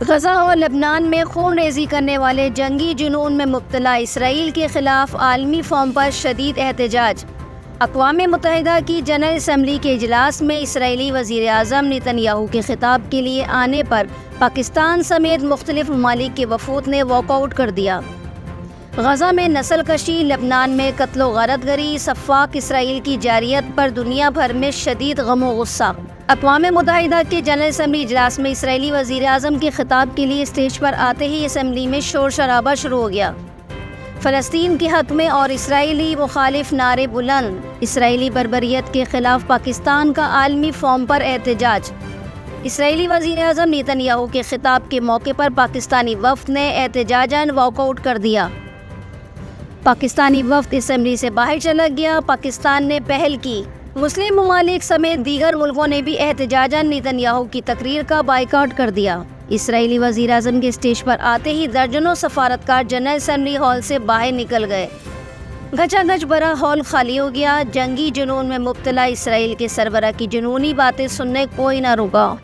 غزہ اور لبنان میں خون ریزی کرنے والے جنگی جنون میں مبتلا اسرائیل کے خلاف عالمی فورم پر شدید احتجاج۔ اقوام متحدہ کی جنرل اسمبلی کے اجلاس میں اسرائیلی وزیر اعظم نیتن یاہو کے خطاب کے لیے آنے پر پاکستان سمیت مختلف ممالک کے وفود نے واک آؤٹ کر دیا۔ غزہ میں نسل کشی، لبنان میں قتل و غارت گری، سفاک اسرائیل کی جارحیت پر دنیا بھر میں شدید غم و غصہ۔ اقوام متحدہ کے جنرل اسمبلی اجلاس میں اسرائیلی وزیر اعظم کے خطاب کے لیے اسٹیج پر آتے ہی اسمبلی میں شور شرابہ شروع ہو گیا۔ فلسطین کے حق میں اور اسرائیلی مخالف نعرے بلند، اسرائیلی بربریت کے خلاف پاکستان کا عالمی فورم پر احتجاج۔ اسرائیلی وزیر اعظم نیتن یاہو کے خطاب کے موقع پر پاکستانی وفد نے احتجاجاً واک آؤٹ کر دیا۔ پاکستانی وفد اسمبلی سے باہر چلا گیا۔ پاکستان نے پہل کی۔ مسلم ممالک سمیت دیگر ملکوں نے بھی احتجاجاً نیتن یاہو کی تقریر کا بائیکاٹ کر دیا۔ اسرائیلی وزیر اعظم کے اسٹیج پر آتے ہی درجنوں سفارتکار جنرل اسمبلی ہال سے باہر نکل گئے۔ گھچا گھچ بھرا ہال خالی ہو گیا۔ جنگی جنون میں مبتلا اسرائیل کے سربراہ کی جنونی باتیں سننے کوئی نہ رکا۔